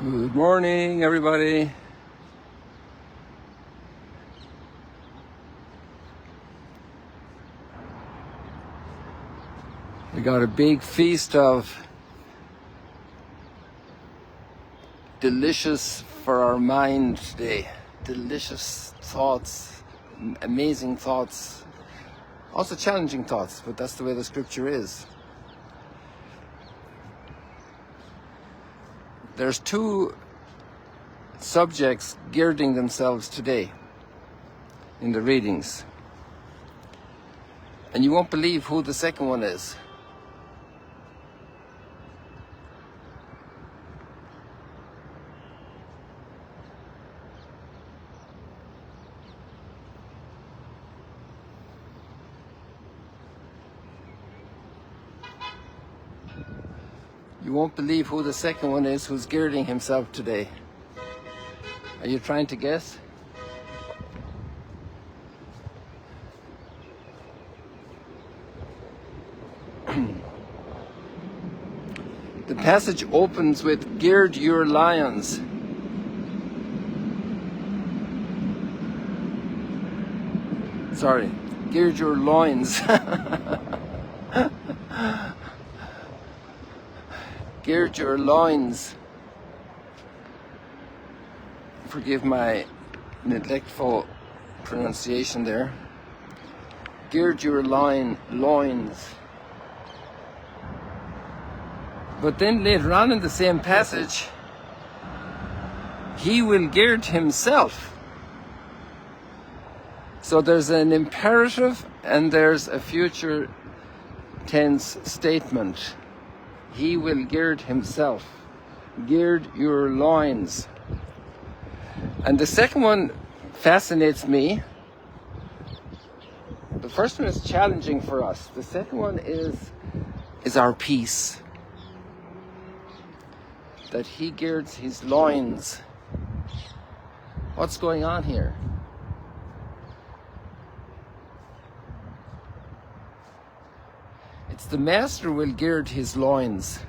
Good morning, everybody. We got a big feast of delicious for our mind today. Delicious thoughts, amazing thoughts, also challenging thoughts, but that's the way the scripture is. There's two subjects girding themselves today in the readings. And you won't believe who the second one is. You won't believe who the second one is who's girding himself today. Are you trying to guess? The passage opens with, "Gird your lions." Sorry, gird your loins. Gird your loins. Forgive my neglectful pronunciation there. Gird your loins. But then later on in the same passage, he will gird himself. So there's an imperative and there's a future tense statement. He will gird himself. Gird your loins. And the second one fascinates me. The first one is challenging for us. The second one is our peace. That he girds his loins. What's going on here? It's the master will gird his loins.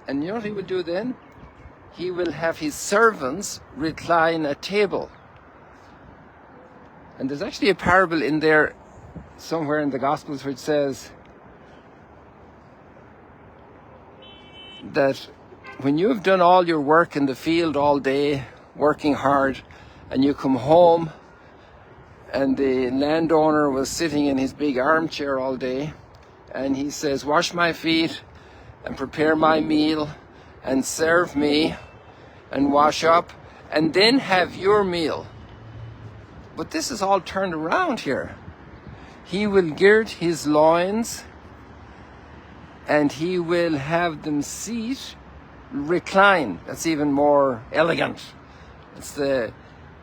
And you know what he will do then? He will have his servants recline at table. And there's actually a parable in there somewhere in the Gospels which says that when you have done all your work in the field all day, working hard, and you come home and the landowner was sitting in his big armchair all day, and he says, "Wash my feet and prepare my meal and serve me and wash up and then have your meal." But this is all turned around here. He will gird his loins and he will have them recline. That's even more elegant. It's the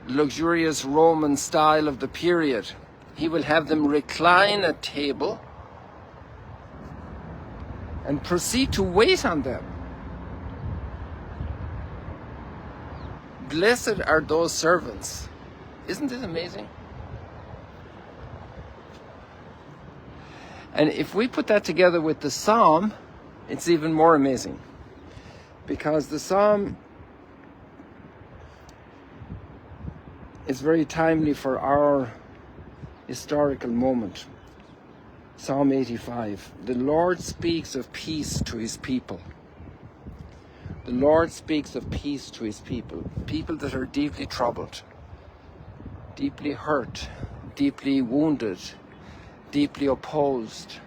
luxurious Roman style of the period. He will have them recline at table and proceed to wait on them. Blessed are those servants. Isn't it amazing? And if we put that together with the Psalm, it's even more amazing. Because the Psalm is very timely for our historical moment. Psalm 85. The Lord speaks of peace to his people. The Lord speaks of peace to his people. People that are deeply troubled, deeply hurt, deeply wounded, deeply opposed,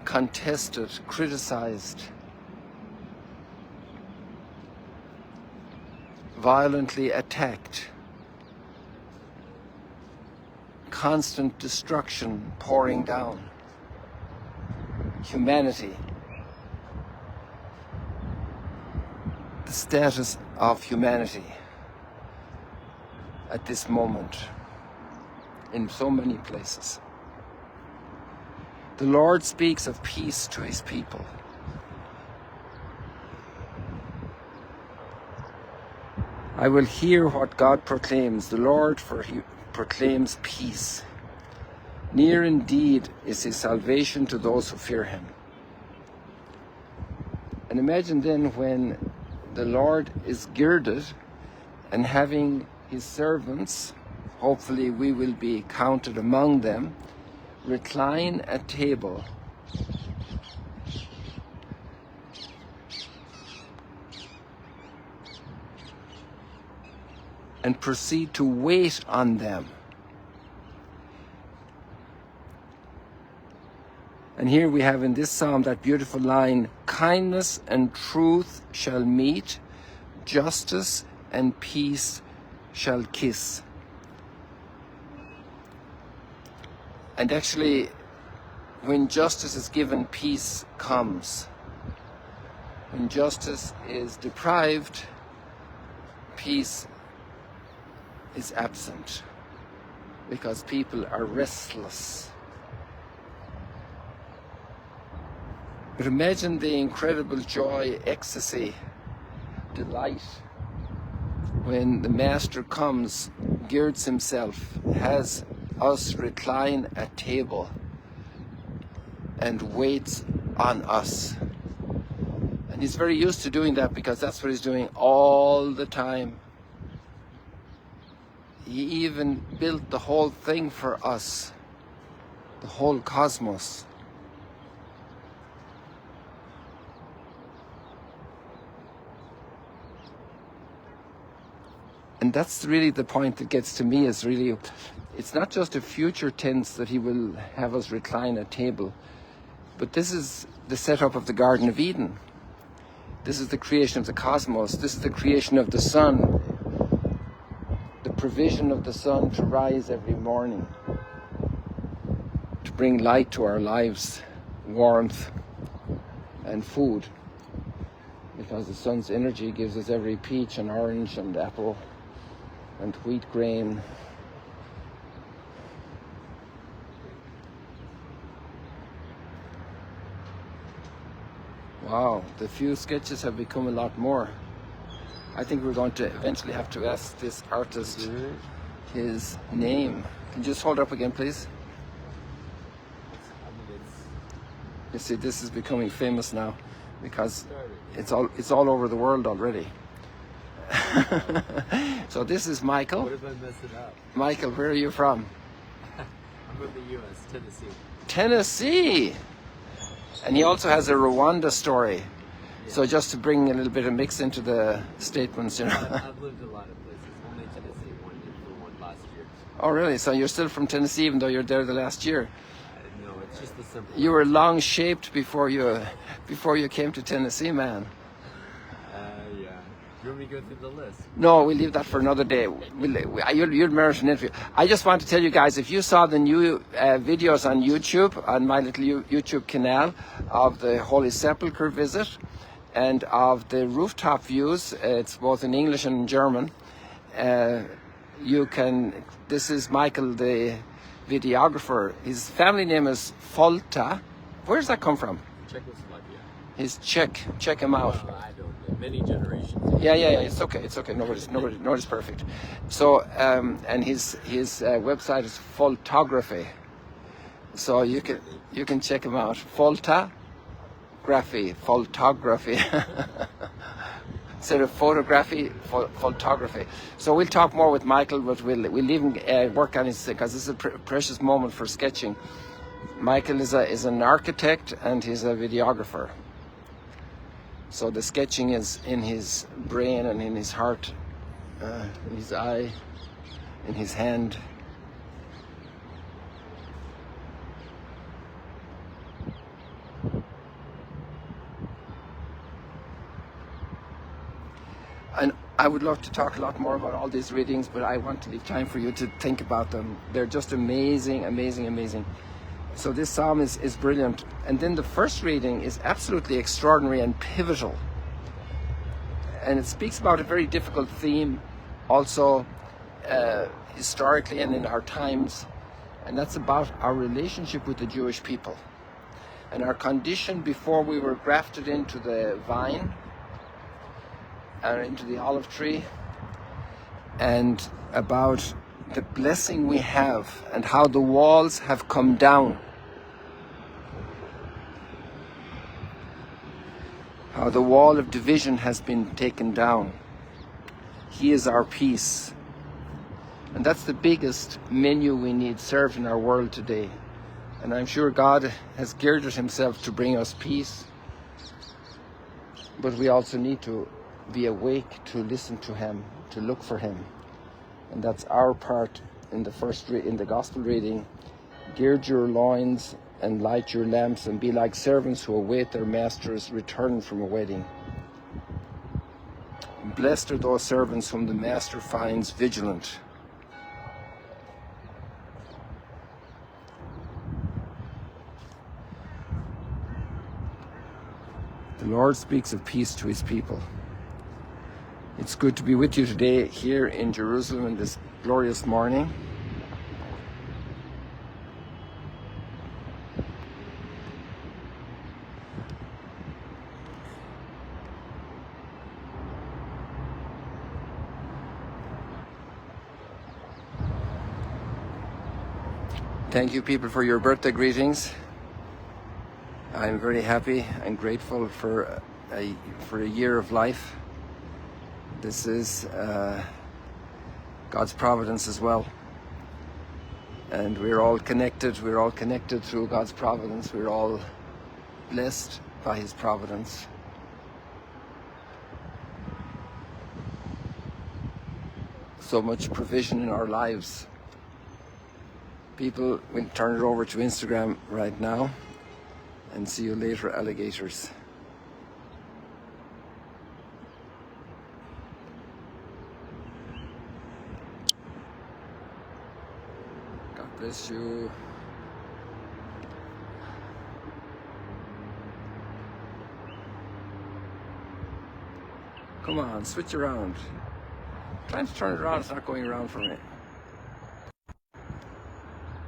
contested, criticized, violently attacked, constant destruction pouring down, humanity, the status of humanity at this moment in so many places. The Lord speaks of peace to his people. I will hear what God proclaims, the Lord, for he proclaims peace. Near indeed is his salvation to those who fear him. And imagine then when the Lord is girded and having his servants, hopefully we will be counted among them, recline at table. And proceed to wait on them. And here we have in this psalm that beautiful line, kindness and truth shall meet, justice and peace shall kiss. And actually, when justice is given, peace comes. When justice is deprived, peace is absent, because people are restless. But imagine the incredible joy, ecstasy, delight when the Master comes, girds himself, has us recline at table and waits on us. And he's very used to doing that because that's what he's doing all the time. He even built the whole thing for us, the whole cosmos. And that's really the point that gets to me, is really, it's not just a future tense that he will have us recline at table, but this is the setup of the Garden of Eden. This is the creation of the cosmos. This is the creation of the sun, the provision of the sun to rise every morning, to bring light to our lives, warmth and food, because the sun's energy gives us every peach and orange and apple and wheat grain. Wow, the few sketches have become a lot more. I think we're going to eventually have to ask this artist his name. Can you just hold up again, please? You see, this is becoming famous now because it's all over the world already. So this is Michael. What if I mess it up? Michael, where are you from? I'm from the U.S., Tennessee. Tennessee! And he also has a Rwanda story. Yeah. So just to bring a little bit of mix into the statements, you know. I've lived a lot of places. Only Tennessee, one last year. Oh, really? So you're still from Tennessee, even though you're there the last year? No, it's just the simple. You were long shaped before you came to Tennessee, man. Yeah. You want me to go through the list? No, we'll leave that for another day. You'll merit an interview. I just want to tell you guys, if you saw the new videos on YouTube, on my little YouTube canal, of the Holy Sepulchre visit and of the rooftop views, it's both in English and in German, this is Michael, the videographer. His family name is Folta. Where does that come from? Czechoslovakia. He's Czech. Check him out. I don't know. Many generations. Yeah. It's okay. Nobody's perfect. So, and his website is Photography. So you can check him out. Photography. Instead of photography, photography. So we'll talk more with Michael, but we'll leave him work on his, because this is a precious moment for sketching. Michael is an architect and he's a videographer. So the sketching is in his brain and in his heart, in his eye, in his hand. And I would love to talk a lot more about all these readings, but I want to leave time for you to think about them. They're just amazing, amazing, amazing. So this psalm is brilliant. And then the first reading is absolutely extraordinary and pivotal. And it speaks about a very difficult theme, also historically and in our times. And that's about our relationship with the Jewish people. And our condition before we were grafted into the vine, and into the olive tree, and about the blessing we have and how the walls have come down. How the wall of division has been taken down. He is our peace. And that's the biggest menu we need served in our world today. And I'm sure God has girded himself to bring us peace. But we also need to be awake to listen to him, to look for him. And that's our part in the gospel reading. Gird your loins and light your lamps and be like servants who await their master's return from a wedding. Blessed are those servants whom the master finds vigilant. The Lord speaks of peace to his people. It's good to be with you today here in Jerusalem in this glorious morning. Thank you, people, for your birthday greetings. I'm very happy and grateful for a year of life. This is God's providence as well. And we're all connected. We're all connected through God's providence. We're all blessed by his providence. So much provision in our lives. People, we'll turn it over to Instagram right now. And see you later, alligators. God bless you. Come on, switch around. I'm trying to turn it around, it's not going around for me.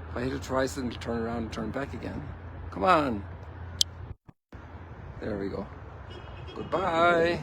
If I hit it twice, then it'll turn around and turn back again. Come on. There we go. Goodbye.